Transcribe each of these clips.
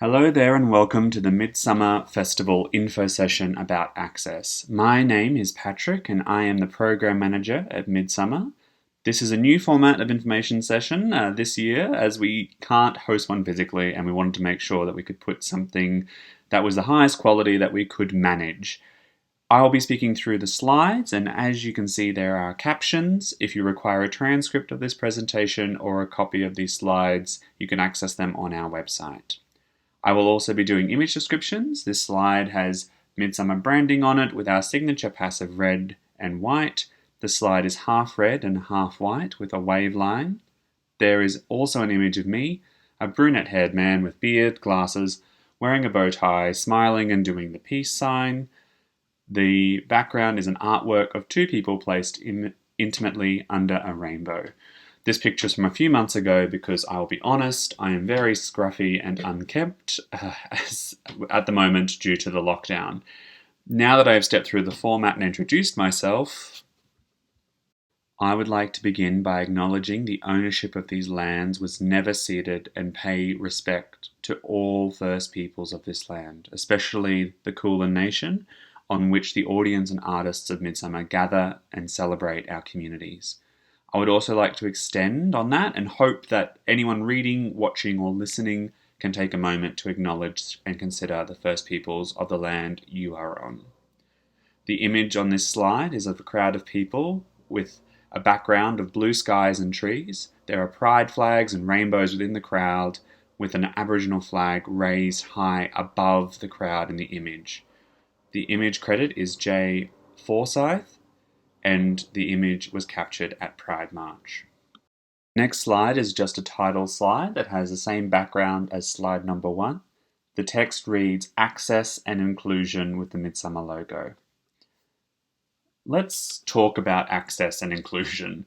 Hello there and welcome to the Midsumma Festival info session about access. My name is Patrick and I am the Program Manager at Midsumma. This is a new format of information session this year as we can't host one physically and we wanted to make sure that we could put something that was the highest quality that we could manage. I'll be speaking through the slides, and as you can see there are captions. If you require a transcript of this presentation or a copy of these slides, you can access them on our website. I will also be doing image descriptions. This slide has Midsumma branding on it with our signature passive red and white. The slide is half red and half white with a wave line. There is also an image of me, a brunette-haired man with beard, glasses, wearing a bow tie, smiling and doing the peace sign. The background is an artwork of two people placed intimately under a rainbow. This picture is from a few months ago because I'll be honest, I am very scruffy and unkempt at the moment due to the lockdown. Now that I have stepped through the format and introduced myself, I would like to begin by acknowledging the ownership of these lands was never ceded and pay respect to all First Peoples of this land, especially the Kulin Nation, on which the audience and artists of Midsumma gather and celebrate our communities. I would also like to extend on that and hope that anyone reading, watching or listening can take a moment to acknowledge and consider the First Peoples of the land you are on. The image on this slide is of a crowd of people with a background of blue skies and trees. There are pride flags and rainbows within the crowd with an Aboriginal flag raised high above the crowd in the image. The image credit is J. Forsyth, and the image was captured at Pride March. Next slide is just a title slide that has the same background as slide number 1. The text reads Access and Inclusion with the Midsumma logo. Let's talk about access and inclusion.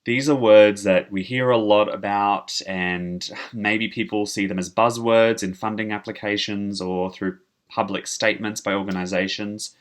These are words that we hear a lot about, and maybe people see them as buzzwords in funding applications or through public statements by organizations,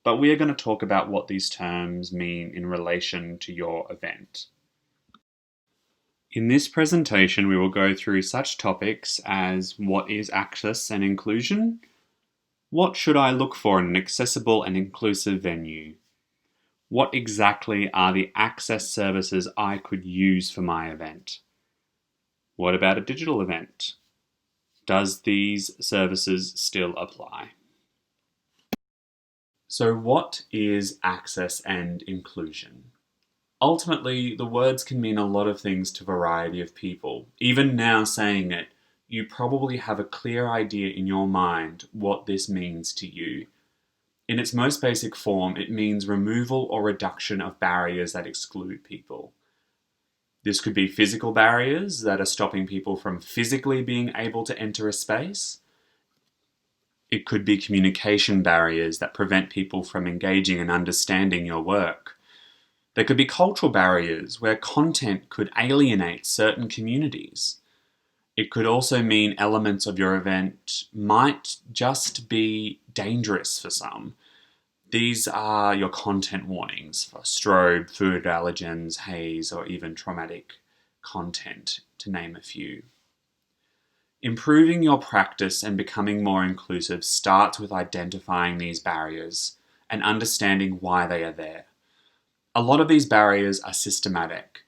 but we are going to talk about what these terms mean in relation to your event. In this presentation, we will go through such topics as what is access and inclusion, what should I look for in an accessible and inclusive venue, what exactly are the access services I could use for my event, what about a digital event, does these services still apply? So what is access and inclusion? Ultimately, the words can mean a lot of things to a variety of people. Even now saying it, you probably have a clear idea in your mind what this means to you. In its most basic form, it means removal or reduction of barriers that exclude people. This could be physical barriers that are stopping people from physically being able to enter a space. It could be communication barriers that prevent people from engaging and understanding your work. There could be cultural barriers where content could alienate certain communities. It could also mean elements of your event might just be dangerous for some. These are your content warnings for strobe, food allergens, haze, or even traumatic content, to name a few. Improving your practice and becoming more inclusive starts with identifying these barriers and understanding why they are there. A lot of these barriers are systematic.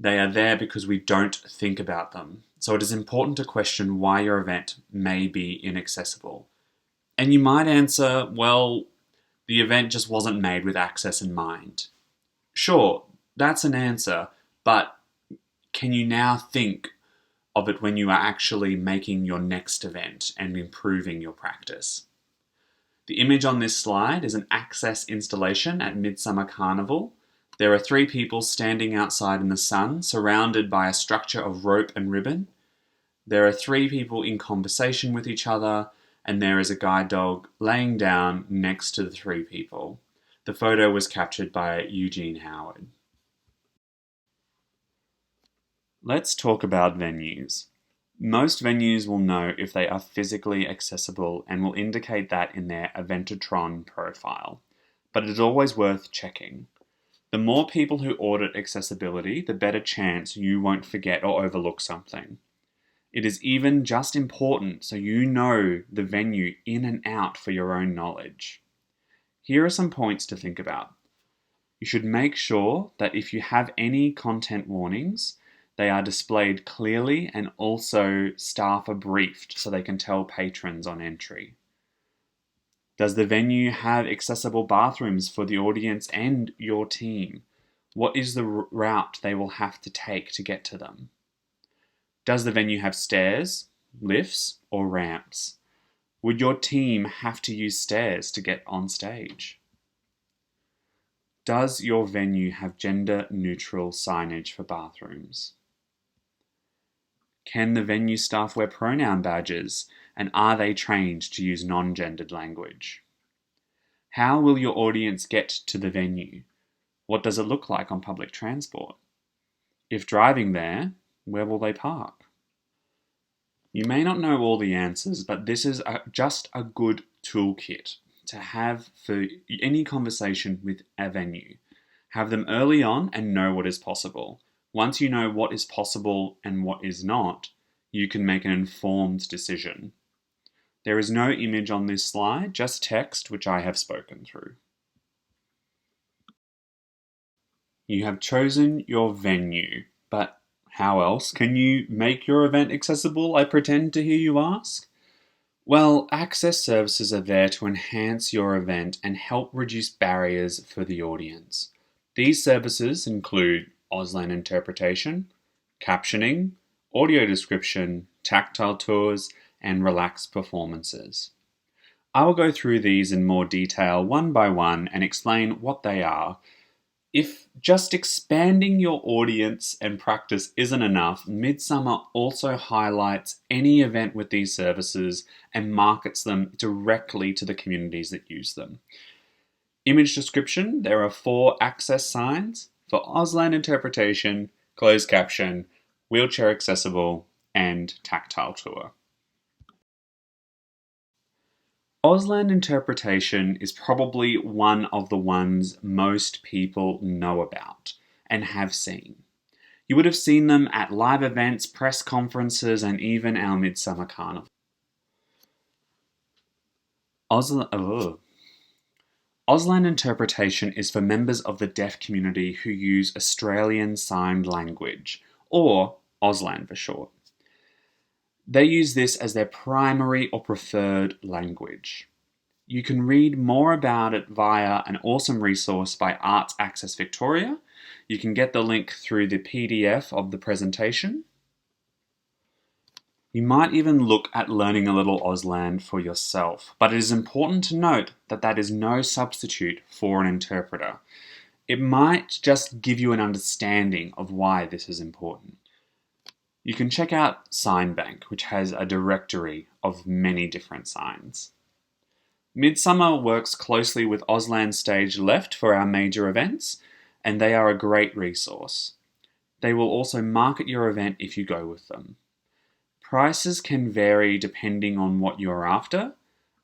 They are there because we don't think about them. So it is important to question why your event may be inaccessible. And you might answer, well, the event just wasn't made with access in mind. Sure, that's an answer, but can you now think of it when you are actually making your next event and improving your practice? The image on this slide is an access installation at Midsumma Carnival. There are 3 people standing outside in the sun, surrounded by a structure of rope and ribbon. There are 3 people in conversation with each other, and there is a guide dog laying down next to the 3 people. The photo was captured by Eugene Howard. Let's talk about venues. Most venues will know if they are physically accessible and will indicate that in their Eventatron profile, but it is always worth checking. The more people who audit accessibility, the better chance you won't forget or overlook something. It is even just important so you know the venue in and out for your own knowledge. Here are some points to think about. You should make sure that if you have any content warnings, they are displayed clearly and also staff are briefed so they can tell patrons on entry. Does the venue have accessible bathrooms for the audience and your team? What is the route they will have to take to get to them? Does the venue have stairs, lifts, or ramps? Would your team have to use stairs to get on stage? Does your venue have gender-neutral signage for bathrooms? Can the venue staff wear pronoun badges, and are they trained to use non-gendered language? How will your audience get to the venue? What does it look like on public transport? If driving there, where will they park? You may not know all the answers, but this is just a good toolkit to have for any conversation with a venue. Have them early on and know what is possible. Once you know what is possible and what is not, you can make an informed decision. There is no image on this slide, just text which I have spoken through. You have chosen your venue, but how else can you make your event accessible, I pretend to hear you ask? Well, access services are there to enhance your event and help reduce barriers for the audience. These services include Auslan Interpretation, captioning, audio description, tactile tours, and relaxed performances. I will go through these in more detail one by one and explain what they are. If just expanding your audience and practice isn't enough, Midsumma also highlights any event with these services and markets them directly to the communities that use them. Image description, there are 4 access signs for Auslan Interpretation, closed caption, wheelchair accessible, and tactile tour. Auslan Interpretation is probably one of the ones most people know about and have seen. You would have seen them at live events, press conferences, and even our Midsumma Carnival. Auslan Interpretation is for members of the deaf community who use Australian Sign Language, or Auslan for short. They use this as their primary or preferred language. You can read more about it via an awesome resource by Arts Access Victoria. You can get the link through the PDF of the presentation. You might even look at learning a little Auslan for yourself, but it is important to note that that is no substitute for an interpreter. It might just give you an understanding of why this is important. You can check out SignBank, which has a directory of many different signs. Midsumma works closely with Auslan Stage Left for our major events, and they are a great resource. They will also market your event if you go with them. Prices can vary depending on what you're after.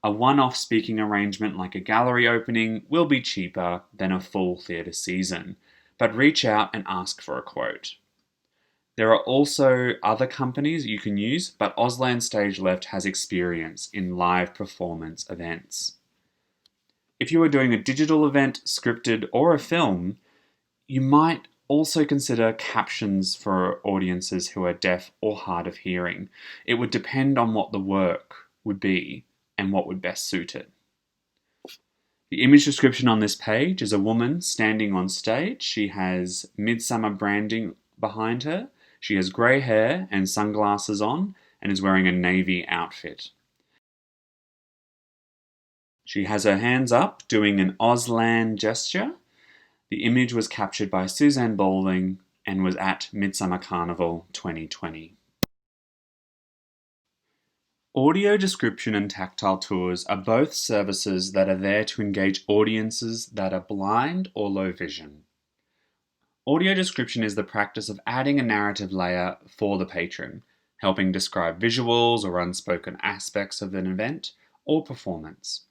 A one-off speaking arrangement like a gallery opening will be cheaper than a full theatre season, but reach out and ask for a quote. There are also other companies you can use, but Auslan Stage Left has experience in live performance events. If you are doing a digital event, scripted, or a film, you might also consider captions for audiences who are deaf or hard of hearing. It would depend on what the work would be and what would best suit it. The image description on this page is a woman standing on stage. She has Midsumma branding behind her. She has grey hair and sunglasses on and is wearing a navy outfit. She has her hands up doing an Auslan gesture. The image was captured by Suzanne Balding and was at Midsumma Carnival 2020. Audio description and tactile tours are both services that are there to engage audiences that are blind or low vision. Audio description is the practice of adding a narrative layer for the patron, helping describe visuals or unspoken aspects of an event or performance.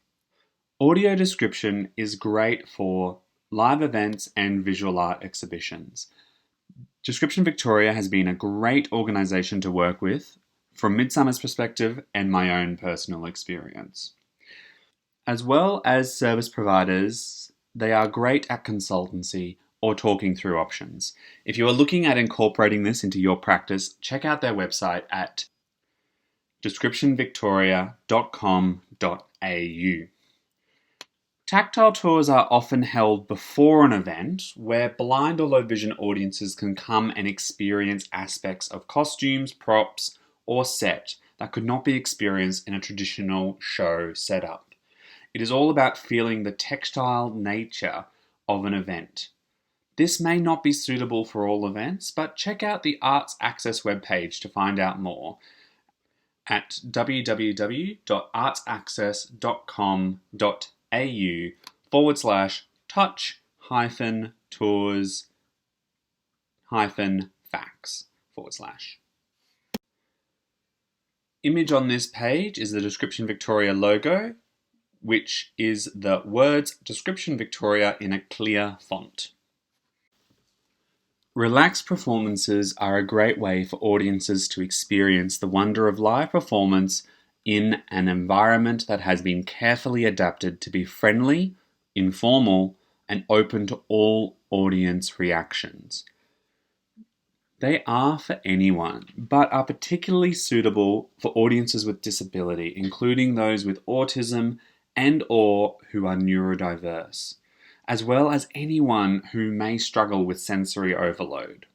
Audio description is great for live events and visual art exhibitions. Description Victoria has been a great organisation to work with from Midsumma's perspective and my own personal experience. As well as service providers, they are great at consultancy or talking through options. If you are looking at incorporating this into your practice, check out their website at descriptionvictoria.com.au. Tactile tours are often held before an event where blind or low vision audiences can come and experience aspects of costumes, props, or set that could not be experienced in a traditional show setup. It is all about feeling the textile nature of an event. This may not be suitable for all events, but check out the Arts Access webpage to find out more at www.artsAccess.com.au/touch-tours-facts/. Image on this page is the Description Victoria logo, which is the words Description Victoria in a clear font. Relaxed performances are a great way for audiences to experience the wonder of live performance in an environment that has been carefully adapted to be friendly, informal, and open to all audience reactions. They are for anyone, but are particularly suitable for audiences with disability, including those with autism and/or who are neurodiverse, as well as anyone who may struggle with sensory overload.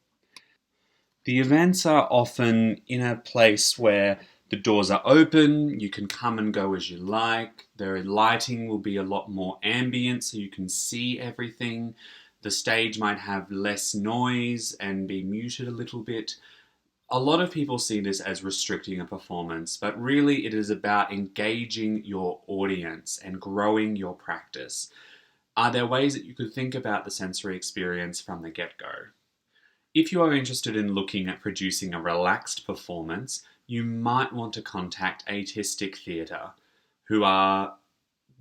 The events are often in a place where the doors are open, you can come and go as you like, the lighting will be a lot more ambient so you can see everything, the stage might have less noise and be muted a little bit. A lot of people see this as restricting a performance, but really it is about engaging your audience and growing your practice. Are there ways that you could think about the sensory experience from the get-go? If you are interested in looking at producing a relaxed performance, you might want to contact Atistic Theatre, who are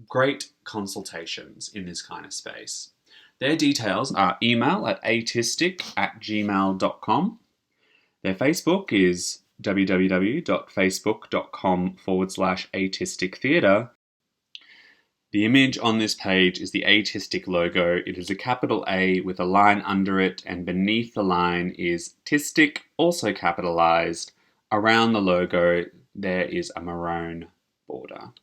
great consultations in this kind of space. Their details are email at atistic@gmail.com. Their Facebook is www.facebook.com/atistictheatre. The image on this page is the Atistic logo. It is a capital A with a line under it, and beneath the line is Tistic, also capitalized. Around the logo, there is a maroon border.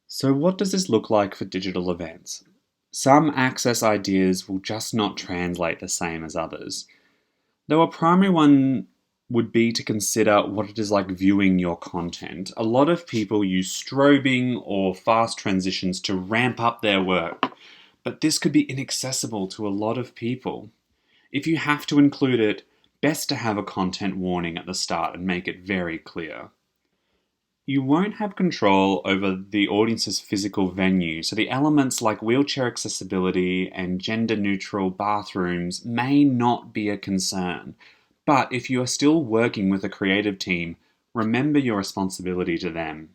So what does this look like for digital events? Some access ideas will just not translate the same as others. Though a primary one would be to consider what it is like viewing your content. A lot of people use strobing or fast transitions to ramp up their work, but this could be inaccessible to a lot of people. If you have to include it, best to have a content warning at the start and make it very clear. You won't have control over the audience's physical venue, so the elements like wheelchair accessibility and gender-neutral bathrooms may not be a concern. But if you are still working with a creative team, remember your responsibility to them.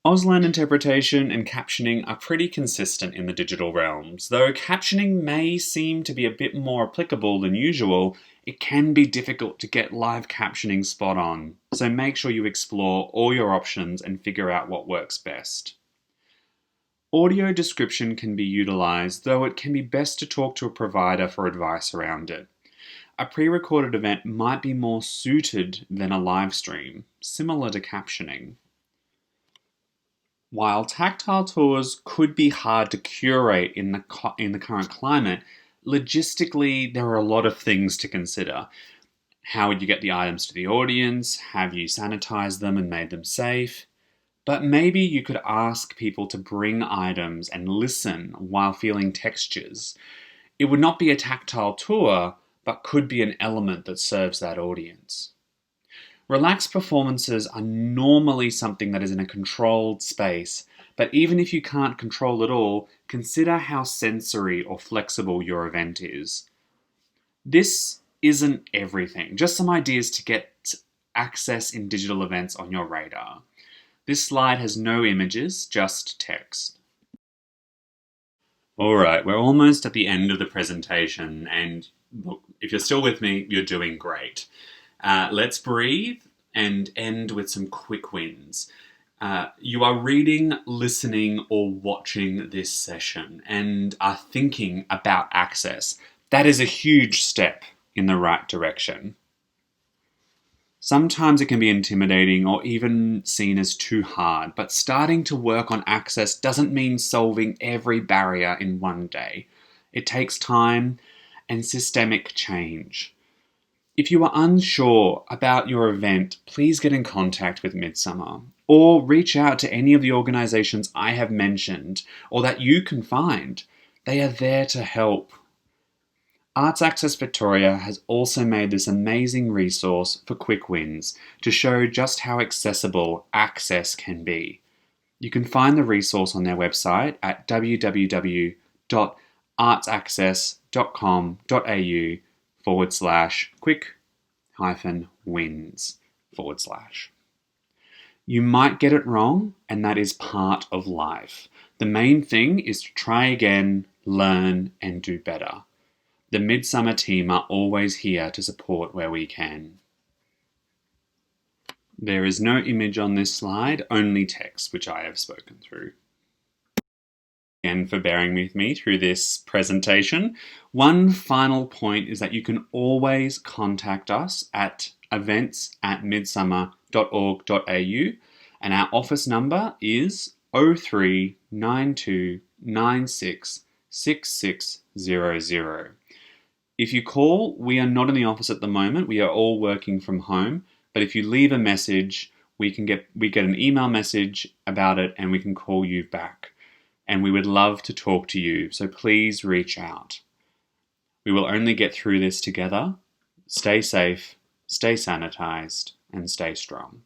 Auslan Interpretation and captioning are pretty consistent in the digital realms. Though captioning may seem to be a bit more applicable than usual, it can be difficult to get live captioning spot on, so make sure you explore all your options and figure out what works best. Audio description can be utilized, though it can be best to talk to a provider for advice around it. A pre-recorded event might be more suited than a live stream, similar to captioning. While tactile tours could be hard to curate in the current climate, logistically there are a lot of things to consider. How would you get the items to the audience? Have you sanitized them and made them safe? But maybe you could ask people to bring items and listen while feeling textures. It would not be a tactile tour, but could be an element that serves that audience. Relaxed performances are normally something that is in a controlled space, but even if you can't control it all, consider how sensory or flexible your event is. This isn't everything, just some ideas to get access in digital events on your radar. This slide has no images, just text. Alright, we're almost at the end of the presentation, and look, If you're still with me, you're doing great. Let's breathe and end with some quick wins. You are reading, listening, or watching this session and are thinking about access. That is a huge step in the right direction. Sometimes it can be intimidating or even seen as too hard, but starting to work on access doesn't mean solving every barrier in one day. It takes time and systemic change. If you are unsure about your event, please get in contact with Midsumma or reach out to any of the organisations I have mentioned or that you can find. They are there to help. Arts Access Victoria has also made this amazing resource for quick wins to show just how accessible access can be. You can find the resource on their website at www.artsaccess.com.au/quick-wins/. You might get it wrong, and that is part of life. The main thing is to try again, learn, and do better. The Midsumma team are always here to support where we can. There is no image on this slide, only text, which I have spoken through. Again, for bearing with me through this presentation. One final point is that you can always contact us at events@midsumma.org.au, and our office number is 0392966600. If you call, we are not in the office at the moment. We are all working from home. But if you leave a message, we get an email message about it and we can call you back. And we would love to talk to you. So please reach out. We will only get through this together. Stay safe, stay sanitized, and stay strong.